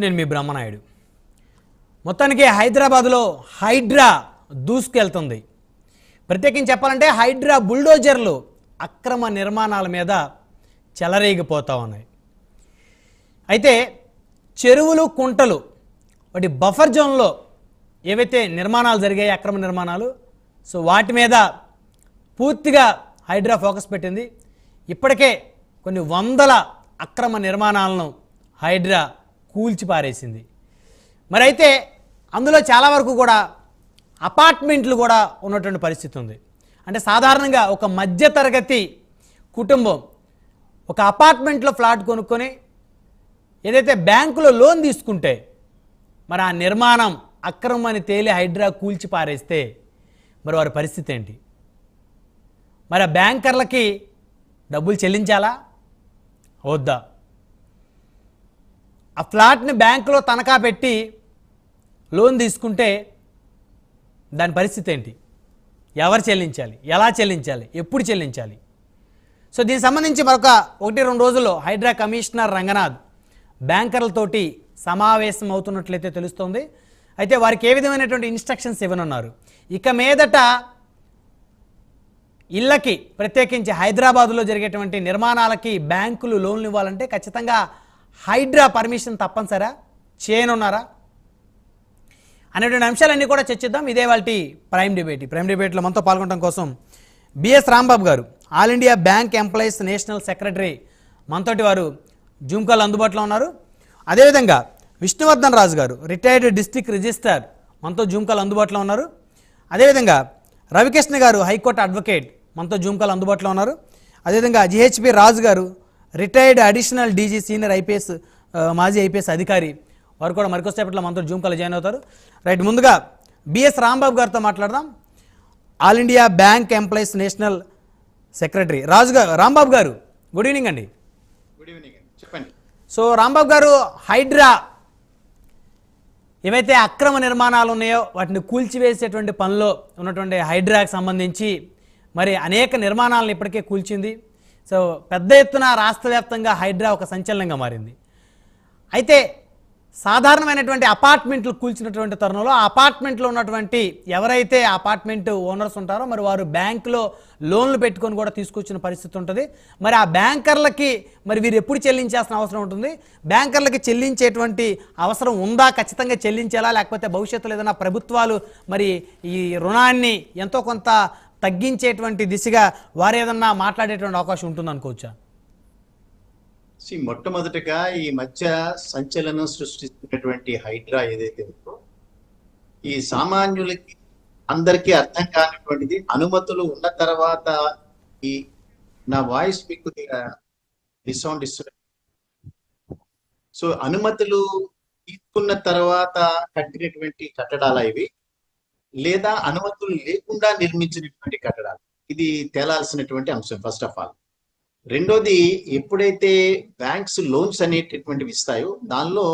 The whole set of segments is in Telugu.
నేను మీ బ్రహ్మనాయుడు. మొత్తానికి హైదరాబాద్లో హైడ్రా దూసుకెళ్తుంది. ప్రత్యేకించి చెప్పాలంటే హైడ్రా బుల్డోజర్లు అక్రమ నిర్మాణాల మీద చెలరేగిపోతూ ఉన్నాయి. అయితే చెరువులు కుంటలు వాటి బఫర్ జోన్లో ఏవైతే నిర్మాణాలు జరిగాయి అక్రమ నిర్మాణాలు, సో వాటి మీద పూర్తిగా హైడ్రా ఫోకస్ పెట్టింది. ఇప్పటికే కొన్ని వందల అక్రమ నిర్మాణాలను హైడ్రా కూల్చిపారేసింది. మరి అయితే అందులో చాలా వరకు కూడా అపార్ట్మెంట్లు కూడా ఉన్నటువంటి పరిస్థితి ఉంది. అంటే సాధారణంగా ఒక మధ్యతరగతి కుటుంబం ఒక అపార్ట్మెంట్లో ఫ్లాట్ కొనుక్కొని ఏదైతే బ్యాంకులో లోన్ తీసుకుంటే మరి ఆ నిర్మాణం అక్రమని తేలి హైడ్రా కూల్చి పారేస్తే మరి వారి పరిస్థితి ఏంటి? మరి ఆ బ్యాంకర్లకి డబ్బులు చెల్లించాలా వద్దా? ఆ ఫ్లాట్ని బ్యాంకులో తనఖా పెట్టి లోన్ తీసుకుంటే దాని పరిస్థితి ఏంటి? ఎవరు చెల్లించాలి? ఎలా చెల్లించాలి? ఎప్పుడు చెల్లించాలి? సో దీనికి సంబంధించి మరొక 1-2 రోజుల్లో హైడ్రా కమిషనర్ రంగనాథ్ బ్యాంకర్లతోటి సమావేశం అవుతున్నట్లయితే తెలుస్తోంది. అయితే వారికి ఏ విధమైనటువంటి ఇన్స్ట్రక్షన్స్ ఇవ్వనున్నారు? ఇక మీదట ఇళ్ళకి ప్రత్యేకించి హైదరాబాదులో జరిగేటువంటి నిర్మాణాలకి బ్యాంకులు లోన్లు ఇవ్వాలంటే ఖచ్చితంగా హైడ్రా పర్మిషన్ తప్పనిసరా చేయనున్నారా అనేటువంటి అంశాలన్నీ కూడా చర్చిద్దాం. ఇదే వాళ్ళ ప్రైమ్ డిబేట్లో మనతో పాల్గొనడం కోసం బిఎస్ రాంబాబు గారు, all India bank employees national secretary, మనతోటి వారు జూమ్ కాల్ అందుబాటులో ఉన్నారు. అదేవిధంగా విష్ణువర్ధన్ రాజు గారు, రిటైర్డ్ డిస్ట్రిక్ట్ రిజిస్ట్రార్, మనతో జూమ్ కాల్ అందుబాటులో ఉన్నారు. అదేవిధంగా రవికృష్ణ గారు, హైకోర్టు అడ్వకేట్, మనతో జూమ్ కాల్ అందుబాటులో ఉన్నారు. అదేవిధంగా జిహెచ్పి రాజు గారు, retired additional DG, senior IPS, మాజీ ఐపీఎస్ అధికారి, వారు కూడా మరికొద్దిసేపట్లో మనతో జూమ్ కాల్ జాయిన్ అవుతారు. రైట్, ముందుగా బిఎస్ రాంబాబు గారితో మాట్లాడదాం. All India bank employees national secretary Rambabu గారు, గుడ్ ఈవినింగ్ అండి. గుడ్ ఈవినింగ్, చెప్పండి. సో రాంబాబు గారు, హైడ్రా ఏవైతే అక్రమ నిర్మాణాలు ఉన్నాయో వాటిని కూల్చివేసేటువంటి పనిలో ఉన్నటువంటి హైడ్రాకి సంబంధించి మరి అనేక నిర్మాణాలను ఇప్పటికే కూల్చింది. సో పెద్ద ఎత్తున రాష్ట్ర వ్యాప్తంగా హైడ్రా ఒక సంచలనంగా మారింది. అయితే సాధారణమైనటువంటి అపార్ట్మెంట్లు కూల్చినటువంటి తరుణంలో ఆ అపార్ట్మెంట్లో ఉన్నటువంటి ఎవరైతే అపార్ట్మెంట్ ఓనర్స్ ఉంటారో మరి వారు బ్యాంకులో లోన్లు పెట్టుకొని కూడా తీసుకొచ్చిన పరిస్థితి ఉంటుంది. మరి ఆ బ్యాంకర్లకి మరి వీరు ఎప్పుడు చెల్లించాల్సిన అవసరం ఉంటుంది? బ్యాంకర్లకి చెల్లించేటువంటి అవసరం ఉందా? ఖచ్చితంగా చెల్లించాలా? లేకపోతే భవిష్యత్తులో ఏదైనా ప్రభుత్వాలు మరి ఈ రుణాన్ని ఎంతో కొంత తగ్గించేటువంటి దిశగా వారు ఏదన్నా మాట్లాడేటువంటి అవకాశం ఉంటుంది అనుకోవచ్చా? మొట్టమొదటిగా ఈ మధ్య సంచలనం సృష్టిస్తున్నటువంటి హైడ్రా ఏదైతే ఉందో ఈ సామాన్యులకి అందరికీ అర్థం కానటువంటిది. అనుమతులు ఉన్న తర్వాత ఈ నా వాయిస్ మీకు డిసౌండ్ ఇస్తుంది. సో అనుమతులు తీసుకున్న తర్వాత కట్టినటువంటి కట్టడాలు ఇవి, లేదా అనుమతులు లేకుండా నిర్మించినటువంటి కట్టడాలు, ఇది తేలాల్సినటువంటి అంశం ఫస్ట్ ఆఫ్ ఆల్. రెండోది, ఎప్పుడైతే బ్యాంక్స్ లోన్స్ అనేటటువంటివి ఇస్తాయో దానిలో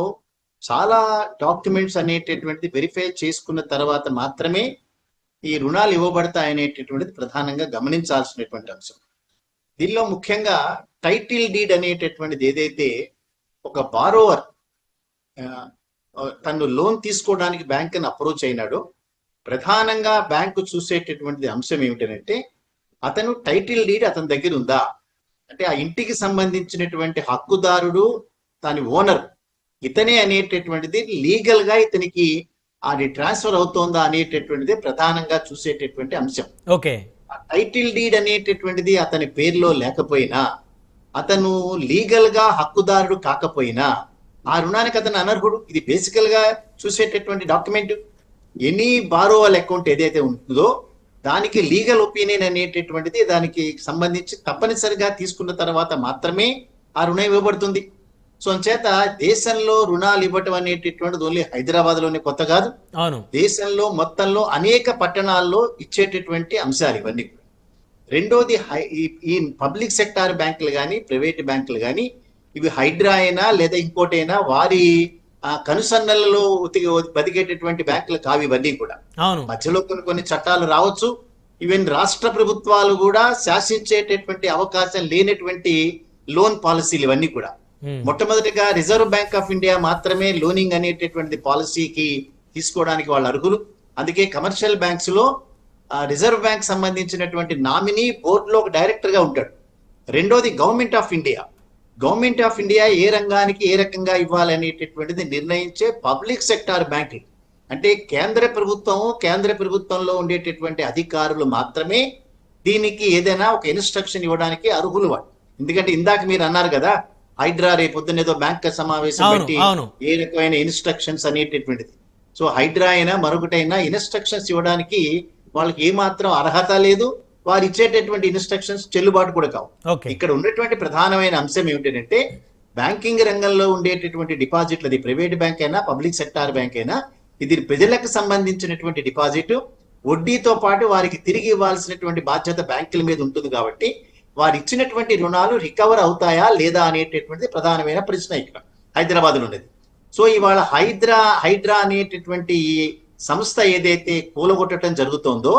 చాలా డాక్యుమెంట్స్ అనేటటువంటిది వెరిఫై చేసుకున్న తర్వాత మాత్రమే ఈ రుణాలు ఇవ్వబడతాయి అనేటటువంటిది ప్రధానంగా గమనించాల్సినటువంటి అంశం. దీనిలో ముఖ్యంగా టైటిల్ డీడ్ అనేటటువంటిది ఏదైతే ఒక బారోవర్ తను లోన్ తీసుకోవడానికి బ్యాంకుని అప్రోచ్ అయినాడో ప్రధానంగా బ్యాంకు చూసేటటువంటిది అంశం ఏమిటంటే అతను టైటిల్ డీడ్ అతని దగ్గర ఉందా, అంటే ఆ ఇంటికి సంబంధించినటువంటి హక్కుదారుడు దాని ఓనర్ ఇతనే అనేటటువంటిది లీగల్ గా ఇతనికి అది ట్రాన్స్ఫర్ అవుతోందా అనేటటువంటిది ప్రధానంగా చూసేటటువంటి అంశం. ఓకే, టైటిల్ డీడ్ అనేటటువంటిది అతని పేరులో లేకపోయినా, అతను లీగల్ గా హక్కుదారుడు కాకపోయినా ఆ రుణానికి అతను అనర్హుడు. ఇది బేసికల్ గా చూసేటటువంటి డాక్యుమెంట్. ఎనీ బారోవల్ అకౌంట్ ఏదైతే ఉంటుందో దానికి లీగల్ ఒపీనియన్ అనేటటువంటిది దానికి సంబంధించి తప్పనిసరిగా తీసుకున్న తర్వాత మాత్రమే ఆ రుణం ఇవ్వబడుతుంది. సో అంచేత దేశంలో రుణాలు ఇవ్వటం అనేటటువంటిది ఓన్లీ హైదరాబాద్ లోనే కొత్త కాదు, దేశంలో మొత్తంలో అనేక పట్టణాల్లో ఇచ్చేటటువంటి అంశాలు ఇవన్నీ. రెండోది, ఈ పబ్లిక్ సెక్టార్ బ్యాంకులు కానీ ప్రైవేట్ బ్యాంకులు కానీ ఇవి హైడ్రా అయినా లేదా ఇంకోటైనా వారి కనుసన్నలలో బతికేటటువంటి బ్యాంకులు కావు ఇవన్నీ కూడా. మధ్యలో కొన్ని చట్టాలు రావచ్చు, ఈవెన్ రాష్ట్ర ప్రభుత్వాలు కూడా శాసించేటటువంటి అవకాశం లేనటువంటి లోన్ పాలసీలు ఇవన్నీ కూడా. మొట్టమొదటిగా రిజర్వ్ బ్యాంక్ ఆఫ్ ఇండియా మాత్రమే లోనింగ్ అనేటటువంటి పాలసీకి తీసుకోవడానికి వాళ్ళు అర్హులు. అందుకే కమర్షియల్ బ్యాంక్స్ లో రిజర్వ్ బ్యాంక్ సంబంధించినటువంటి నామినీ బోర్డులో ఒక డైరెక్టర్ గా ఉంటాడు. రెండోది గవర్నమెంట్ ఆఫ్ ఇండియా ఏ రంగానికి ఏ రకంగా ఇవ్వాలనేటటువంటిది నిర్ణయించే పబ్లిక్ సెక్టార్ బ్యాంకులు. అంటే కేంద్ర ప్రభుత్వంలో ఉండేటటువంటి అధికారులు మాత్రమే దీనికి ఏదైనా ఒక ఇన్స్ట్రక్షన్ ఇవ్వడానికి అర్హులు వాళ్ళు. ఎందుకంటే ఇందాక మీరు అన్నారు కదా, హైడ్రా రేపొద్దున ఏదో బ్యాంక్ సమావేశం పెట్టి ఏ రకమైన ఇన్స్ట్రక్షన్స్ అనేటటువంటిది. సో హైడ్రా అయినా మరొకటైనా ఇన్స్ట్రక్షన్స్ ఇవ్వడానికి వాళ్ళకి ఏమాత్రం అర్హత లేదు. వారు ఇచ్చేటటువంటి ఇన్స్ట్రక్షన్స్ చెల్లుబాటు కూడా కావు. ఇక్కడ ఉన్నటువంటి ప్రధానమైన అంశం ఏమిటంటే, బ్యాంకింగ్ రంగంలో ఉండేటటువంటి డిపాజిట్లు, అది ప్రైవేట్ బ్యాంక్ అయినా పబ్లిక్ సెక్టార్ బ్యాంక్ అయినా, ఇది ప్రజలకు సంబంధించినటువంటి డిపాజిట్, వడ్డీతో పాటు వారికి తిరిగి ఇవ్వాల్సినటువంటి బాధ్యత బ్యాంకుల మీద ఉంటుంది. కాబట్టి వారు ఇచ్చినటువంటి రుణాలు రికవర్ అవుతాయా లేదా అనేటటువంటిది ప్రధానమైన ప్రశ్న ఇక్కడ హైదరాబాద్ లో ఉండేది. సో ఇవాళ హైడ్రా అనేటటువంటి ఈ సంస్థ ఏదైతే కూలగొట్టడం జరుగుతోందో,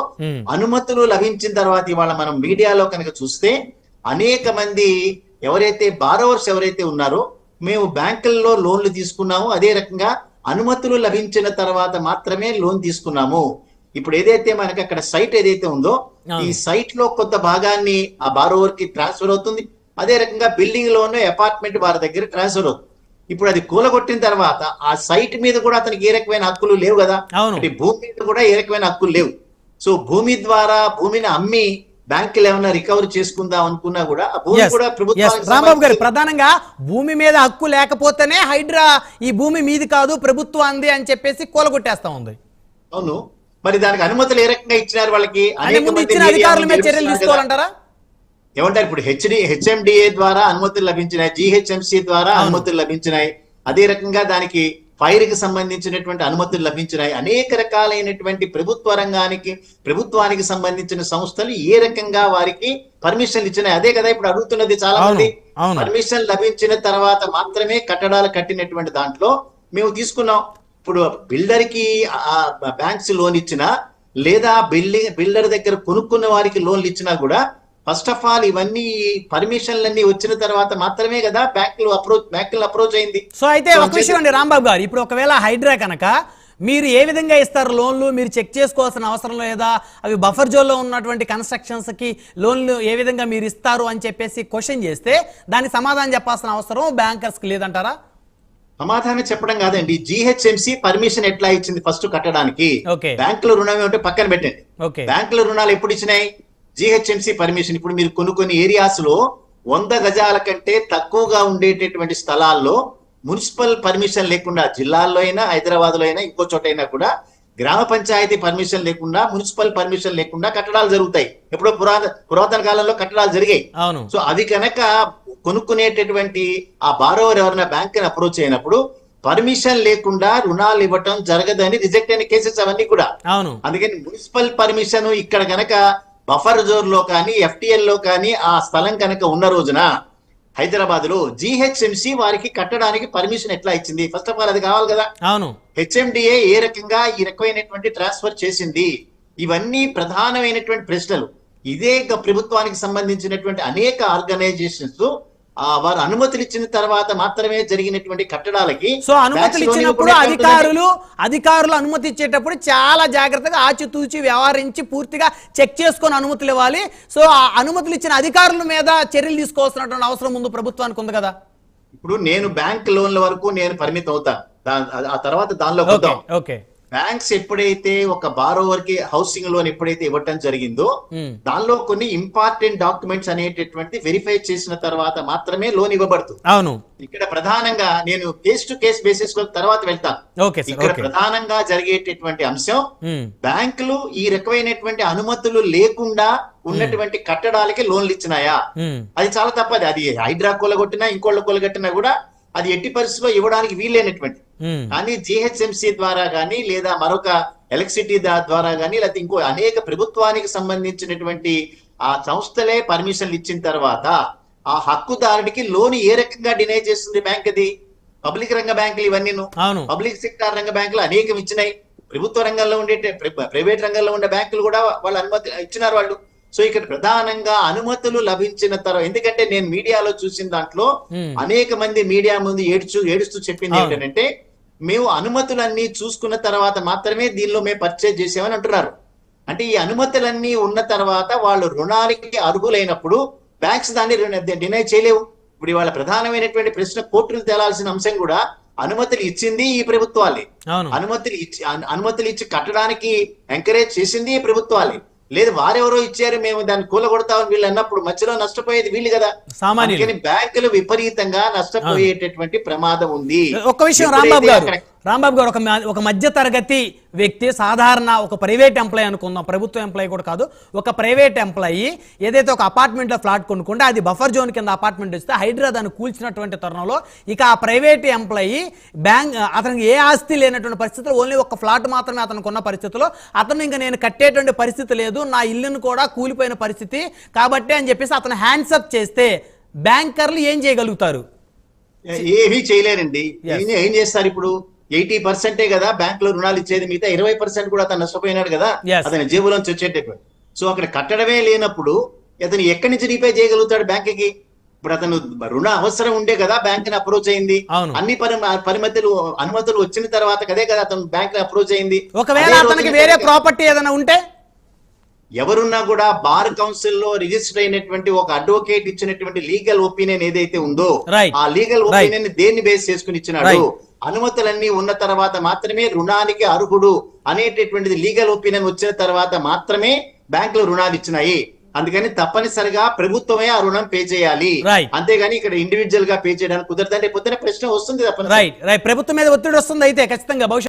అనుమతులు లభించిన తర్వాత ఇవాళ మనం మీడియాలో కనుక చూస్తే అనేక మంది ఎవరైతే బారోవర్స్ ఎవరైతే ఉన్నారో, మేము బ్యాంకుల్లో లోన్లు తీసుకున్నాము, అదే రకంగా అనుమతులు లభించిన తర్వాత మాత్రమే లోన్ తీసుకున్నాము. ఇప్పుడు ఏదైతే మనకి అక్కడ సైట్ ఏదైతే ఉందో, ఈ సైట్ లో కొంత భాగాన్ని ఆ బారోవర్ కి ట్రాన్స్ఫర్ అవుతుంది. అదే రకంగా బిల్డింగ్ లోన్ అపార్ట్మెంట్ వారి దగ్గర ట్రాన్స్ఫర్ అవుతుంది. ఇప్పుడు అది కూలగొట్టిన తర్వాత ఆ సైట్ మీద కూడా అతనికి ఏ రకమైన హక్కులు లేవు కదా, అంటే భూమి మీద కూడా ఏ రకమైన హక్కులు లేవు. సో భూమిని అమ్మి బ్యాంకులు ఏమైనా రికవర్ చేసుకుందాం అనుకున్నా కూడా ఆ భూమి కూడా ప్రభుత్వానికి. రాంబాబు గారు, ప్రధానంగా భూమి మీద హక్కు లేకపోతేనే హైడ్రా ఈ భూమి మీది కాదు ప్రభుత్వాంది అని చెప్పేసి కూలగొట్టేస్తా ఉంది. అవును, మరి దానికి అనుమతులు ఏ రకంగా ఇచ్చినారు వాళ్ళకి? అధికారుల మీద చర్యలు తీసుకోవాలంటారా? ఏమంటారు, ఇప్పుడు హెచ్ఎండిఏ ద్వారా అనుమతులు లభించినాయి, జిహెచ్ఎంసి ద్వారా అనుమతులు లభించినాయి, అదే రకంగా దానికి ఫైర్ కి సంబంధించినటువంటి అనుమతులు లభించినాయి. అనేక రకాలైనటువంటి ప్రభుత్వానికి సంబంధించిన సంస్థలు ఏ రకంగా వారికి పర్మిషన్లు ఇచ్చినాయి, అదే కదా ఇప్పుడు అడుగుతున్నది చాలా మంది. పర్మిషన్ లభించిన తర్వాత మాత్రమే కట్టడాలు కట్టినటువంటి దాంట్లో మేము తీసుకున్నాం. ఇప్పుడు బిల్డర్ కి బ్యాంక్స్ లోన్ ఇచ్చినా, లేదా బిల్డర్ దగ్గర కొనుక్కున్న వారికి లోన్లు ఇచ్చినా కూడా ఫస్ట్ ఆఫ్ ఆల్ ఇవన్నీ పర్మిషన్లన్నీ వచ్చిన తర్వాత మాత్రమే కదా బ్యాంకులు అప్రోచ్ అయింది. సో అయితే ఒక విషయం అండి రాంబాబు గారు, ఇప్పుడు ఒకవేళ హైడ్రా కనుక మీరు ఏ విధంగా ఇస్తారు లోన్లు, మీరు చెక్ చేసుకోవాల్సిన అవసరం లేదా, అవి బఫర్ జోన్లో ఉన్నటువంటి కన్స్ట్రక్షన్స్ కి లోన్లు ఏ విధంగా మీరు ఇస్తారు అని చెప్పేసి క్వశ్చన్ చేస్తే దానికి సమాధానం చెప్పాల్సిన అవసరం బ్యాంకర్స్ కి లేదంటారా? సమాధానం చెప్పడం కాదండి, జిహెచ్ఎంసి పర్మిషన్ ఎట్లా ఇచ్చింది ఫస్ట్ కట్టడానికి? బ్యాంకుల రుణం ఏమిటో పక్కన పెట్టండి. బ్యాంకుల రుణాలు ఎప్పుడు ఇచ్చినాయి? GHMC permission. ఇప్పుడు మీరు కొన్ని ఏరియాస్ లో 100 గజాల కంటే తక్కువగా ఉండేటటువంటి స్థలాల్లో మున్సిపల్ పర్మిషన్ లేకుండా, జిల్లాల్లో అయినా హైదరాబాద్ లో అయినా ఇంకో చోట అయినా కూడా గ్రామ పంచాయతీ పర్మిషన్ లేకుండా, మున్సిపల్ పర్మిషన్ లేకుండా కట్టడాలు జరుగుతాయి. ఎప్పుడో పురాతన కాలంలో కట్టడాలు జరిగాయి. సో అవి కనుక కొనుక్కునేటటువంటి ఆ బారోవర్ ఎవరైనా బ్యాంక్ ని అప్రోచ్ అయినప్పుడు పర్మిషన్ లేకుండా రుణాలు ఇవ్వటం జరగదని రిజెక్ట్ అయిన కేసెస్ అవన్నీ కూడా. అందుకని మున్సిపల్ పర్మిషన్ ఇక్కడ గనక బఫర్ జోన్ లో కానీ ఎఫ్టిఎల్ లో కానీ ఆ స్థలం కనుక ఉన్న రోజున హైదరాబాద్ లో జిహెచ్ఎంసి వారికి కట్టడానికి పర్మిషన్ ఎట్లా ఇచ్చింది? ఫస్ట్ ఆఫ్ ఆల్ అది కావాలి కదా. హెచ్ఎండిఏ ఏ రకంగా ఈ రకమైనటువంటి ట్రాన్స్ఫర్ చేసింది? ఇవన్నీ ప్రధానమైనటువంటి ప్రశ్నలు. ఇదే ప్రభుత్వానికి సంబంధించినటువంటి అనేక ఆర్గనైజేషన్స్ వారు అనుమతులు ఇచ్చిన తర్వాత మాత్రమే జరిగినటువంటి కట్టడాలకి. సో అనుమతులు ఇచ్చినప్పుడు అధికారులు అనుమతి ఇచ్చేటప్పుడు చాలా జాగ్రత్తగా ఆచితూచి వ్యవహరించి పూర్తిగా చెక్ చేసుకొని అనుమతులు ఇవ్వాలి. సో ఆ అనుమతులు ఇచ్చిన అధికారుల మీద చర్యలు తీసుకోవాల్సినటువంటి అవసరం ముందు ప్రభుత్వానికి ఉంది కదా. ఇప్పుడు నేను బ్యాంక్ లోన్ల వరకు నేను పరిమితం అవుతాను, ఆ తర్వాత దానిలో బ్యాంక్స్ ఎప్పుడైతే ఒక బారోవర్ కి హౌసింగ్ లోన్ ఎప్పుడైతే ఇవ్వటం జరిగిందో దానిలో కొన్ని ఇంపార్టెంట్ డాక్యుమెంట్స్ అనేటటువంటి వెరిఫై చేసిన తర్వాత మాత్రమే లోన్ ఇవ్వబడుతుంది. అవును, ఇక్కడ ప్రధానంగా నేను కేస్ టు కేస్ బేసిస్ తర్వాత వెళ్తాను. ఇక్కడ ప్రధానంగా జరిగేటటువంటి అంశం, బ్యాంకులు ఈ రకమైనటువంటి అనుమతులు లేకుండా ఉన్నటువంటి కట్టడాలకి లోన్లు ఇచ్చినాయా? అది చాలా తప్పది. అది హైడ్రా కూలగొట్టినా ఇంకోళ్ళ కూలగొట్టినా కూడా అది ఎట్టి పరిస్థితిలో ఇవ్వడానికి వీల్లేనటువంటి. కానీ జిహెచ్ఎంసి ద్వారా గానీ, లేదా మరొక ఎలక్ట్రిసిటీ ద్వారా గానీ, లేకపోతే ఇంకో అనేక ప్రభుత్వానికి సంబంధించినటువంటి ఆ సంస్థలే పర్మిషన్లు ఇచ్చిన తర్వాత ఆ హక్కుదారుడికి లోన్ ఏ రకంగా డినై చేస్తుంది బ్యాంక్? అది పబ్లిక్ రంగ బ్యాంకులు ఇవన్నీ, పబ్లిక్ సెక్టార్ రంగ బ్యాంకులు అనేకం ఇచ్చినాయి. ప్రభుత్వ రంగంలో ఉండే ప్రైవేట్ రంగంలో ఉండే బ్యాంకులు కూడా వాళ్ళు అనుమతి ఇచ్చినారు వాళ్ళు. సో ఇక్కడ ప్రధానంగా అనుమతులు లభించిన తర్వాత, ఎందుకంటే నేను మీడియాలో చూసిన దాంట్లో అనేక మంది మీడియా ముందు ఏడుస్తూ చెప్పింది ఏంటంటే, మేము అనుమతులన్నీ చూసుకున్న తర్వాత మాత్రమే దీనిలో మేము పర్చేజ్ చేసామని అంటున్నారు. అంటే ఈ అనుమతులన్నీ ఉన్న తర్వాత వాళ్ళు రుణాలకి అర్హులైనప్పుడు బ్యాంక్స్ దాన్ని డినై చేయలేవు. ఇప్పుడు ఇవాళ ప్రధానమైనటువంటి ప్రశ్న, కోర్టులు తేలాల్సిన అంశం కూడా, అనుమతులు ఇచ్చింది ఈ ప్రభుత్వాలే, అనుమతులు ఇచ్చి కట్టడానికి ఎంకరేజ్ చేసింది ఈ ప్రభుత్వాలే. లేదు వారెవరో ఇచ్చారు మేము దాన్ని కూలగొడతామని వీళ్ళు అన్నప్పుడు మధ్యలో నష్టపోయేది వీళ్ళు కదా. అందుకని బ్యాంకులు విపరీతంగా నష్టపోయేటటువంటి ప్రమాదం ఉంది. ఒక్క విషయం రాంబాబు గారు, ఒక మధ్య తరగతి వ్యక్తి, సాధారణ ఒక ప్రైవేట్ ఎంప్లాయీ అనుకుందాం, ప్రభుత్వ ఎంప్లాయీ కూడా కాదు, ఒక ప్రైవేట్ ఎంప్లాయీ ఏదైతే ఒక అపార్ట్మెంట్ లో ఫ్లాట్ కొనుక్కుంటే అది బఫర్ జోన్ కింద అపార్ట్మెంట్ వస్తే హైడ్రా దాన్ని కూల్చినటువంటి తరుణంలో ఇక ఆ ప్రైవేట్ ఎంప్లాయీ అతనికి ఏ ఆస్తి లేనటువంటి పరిస్థితుల్లో, ఓన్లీ ఒక ఫ్లాట్ మాత్రమే అతనికి ఉన్న పరిస్థితుల్లో అతను ఇంకా నేను కట్టేటువంటి పరిస్థితి లేదు, నా ఇల్లును కూడా కూలిపోయిన పరిస్థితి కాబట్టి అని చెప్పేసి అతను హ్యాండ్సప్ చేస్తే బ్యాంకర్లు ఏం చేయగలుగుతారు? ఏమీ చేయలేరండి. ఏం చేస్తారు? ఇప్పుడు 80% కదా బ్యాంక్ లో రుణాలు ఇచ్చేది, మిగతా 20% కూడా అతను నష్టపోయినాడు కదా, అతని జేబులోంచి వచ్చేటటువంటి. సో అక్కడ కట్టడమే లేనప్పుడు అతను ఎక్కడి నుంచి రీపే చేయగలుగుతాడు బ్యాంకుకి? ఇప్పుడు అతను రుణ అవసరం ఉండే కదా బ్యాంక్ ని అప్రోచ్ అయింది, అన్ని అనుమతులు వచ్చిన తర్వాత కదే కదా అతను బ్యాంక్ ని అప్రోచ్ అయింది. ఒకవేళ అతనికి వేరే ప్రాపర్టీ ఏదైనా ఉంటే, ఎవరున్నా కూడా బార్ కౌన్సిల్ లో రిజిస్టర్ అయినటువంటి ఒక అడ్వకేట్ ఇచ్చినటువంటి లీగల్ ఒపీనియన్ ఏదైతే ఉందో, ఆ లీగల్ ఒపీనియన్ దేన్ని బేస్ చేసుకుని ఇచ్చినాడు? అనుమతులన్నీ ఉన్న తర్వాత మాత్రమే రుణానికి అర్హుడు అనేటటువంటిది లీగల్ ఒపీనియన్ వచ్చిన తర్వాత మాత్రమే బ్యాంకులు రుణాలు ఇచ్చినాయి. అందుకని తప్పనిసరిగా ప్రభుత్వమే ఆ రుణం పే చేయాలి, అంతేగాని ఇక్కడ ఇండివిజువల్ గా పే చేయడానికి కుదరదంటే పొద్దున ప్రశ్న వస్తుంది. ప్రభుత్వం మీద ఒత్తిడి వస్తుంది అయితే ఖచ్చితంగా భవిష్యత్తు